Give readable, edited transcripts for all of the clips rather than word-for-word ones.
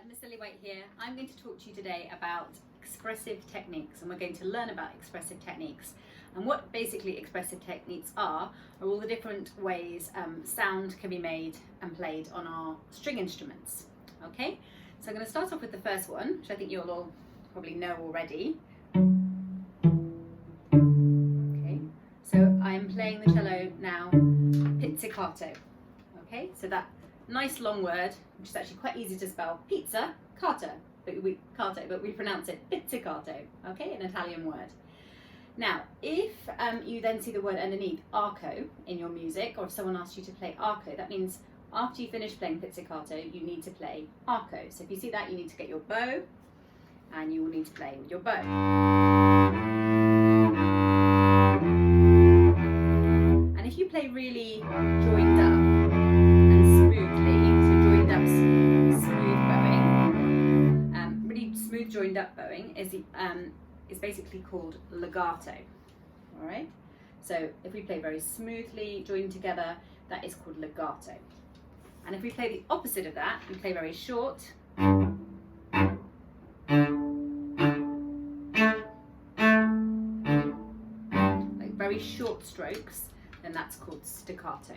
Miss Lily White here. I'm going to talk to you today about expressive techniques, and we're going to learn about expressive techniques. And what basically expressive techniques are all the different ways sound can be made and played on our string instruments. Okay, so I'm going to start off with the first one, which I think you'll all probably know already. Okay, so I'm playing the cello now pizzicato. Okay, so that nice long word, which is actually quite easy to spell, pizza, carta, but we pronounce it pizzicato, okay, an Italian word. Now, if you then see the word underneath, arco, in your music, or if someone asks you to play arco, that means after you finish playing pizzicato, you need to play arco. So if you see that, you need to get your bow, and you will need to play with your bow. And if you play really joined up, joined up bowing is basically called legato. All right, so if we play very smoothly joined together, that is called legato. And if we play the opposite of that, we play very short, like very short strokes, then that's called staccato.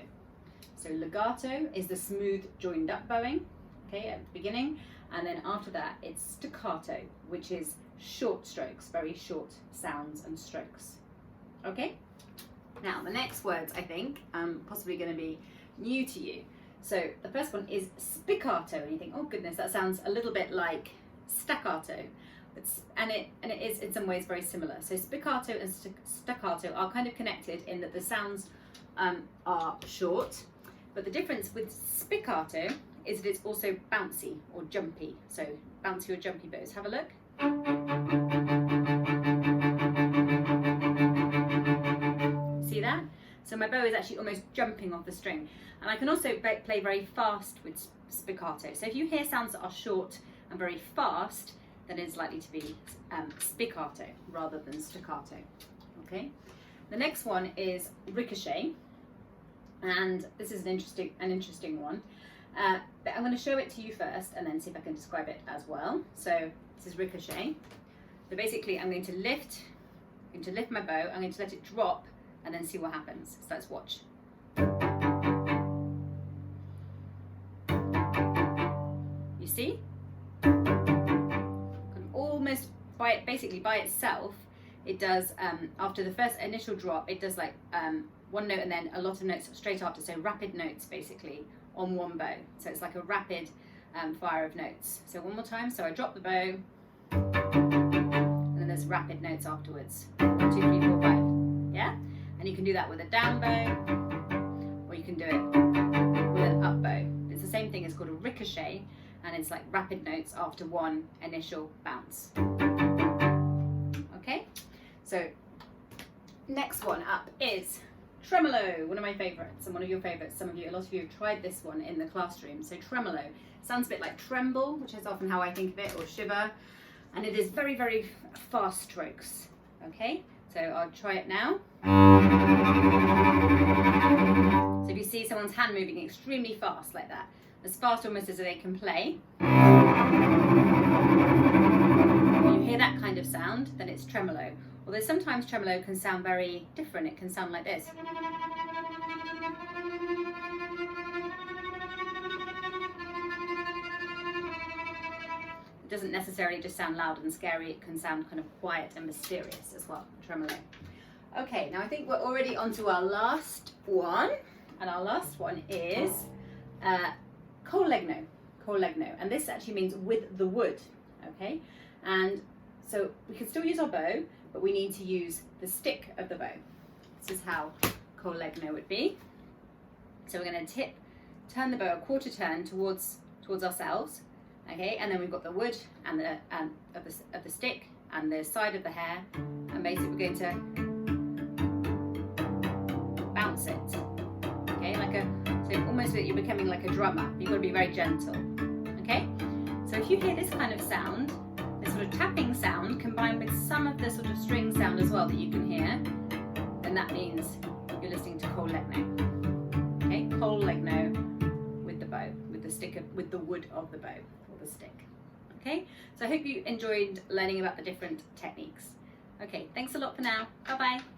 So legato is the smooth joined up bowing, okay, at the beginning. And then after that, it's staccato, which is short strokes, very short sounds and strokes. Okay? Now, the next words, I think, possibly going to be new to you. So the first one is spiccato, and you think, oh goodness, that sounds a little bit like staccato. And it is in some ways very similar. So spiccato and staccato are kind of connected in that the sounds are short, but the difference with spiccato is that it's also bouncy or jumpy. So bouncy or jumpy bows. Have a look. See that? So my bow is actually almost jumping off the string. And I can also play very fast with spiccato. So if you hear sounds that are short and very fast, then it's likely to be spiccato rather than staccato. Okay. The next one is ricochet, and this is an interesting one. But I'm going to show it to you first and then see if I can describe it as well. So this is ricochet. So basically I'm going to lift my bow, I'm going to let it drop and then see what happens. So let's watch. You see? Almost basically by itself, it does, after the first initial drop, it does like one note and then a lot of notes straight after, so rapid notes basically on one bow. So it's like a rapid fire of notes. So one more time. So I drop the bow, and then there's rapid notes afterwards. 1, 2, 3, 4, 5. Yeah? And you can do that with a down bow, or you can do it with an up bow. It's the same thing. It's called a ricochet, and it's like rapid notes after one initial bounce. Okay? So next one up is tremolo, one of my favourites and one of your favourites. A lot of you have tried this one in the classroom. So tremolo sounds a bit like tremble, which is often how I think of it, or shiver, and it is very, very fast strokes. Okay, so I'll try it now. So if you see someone's hand moving extremely fast like that, as fast almost as they can play, when you hear that kind of sound, then it's tremolo. Although sometimes tremolo can sound very different. It can sound like this. It doesn't necessarily just sound loud and scary. It can sound kind of quiet and mysterious as well, tremolo. Okay, now I think we're already on to our last one. And our last one is collegno. Collegno. And this actually means with the wood. Okay? And so we can still use our bow, but we need to use the stick of the bow. This is how collegno would be. So we're going to turn the bow a quarter turn towards ourselves, okay, and then we've got the wood and the of the stick and the side of the hair, and basically we're going to bounce it, okay, so almost you're becoming like a drummer. You've got to be very gentle, okay. So if you hear this kind of sound, this sort of tapping sound combined with some of the sort of string sound as well that you can hear, then that means you're listening to collegno. Okay, collegno with the bow, with the wood of the bow or the stick. Okay, so I hope you enjoyed learning about the different techniques. Okay, thanks a lot for now. Bye bye.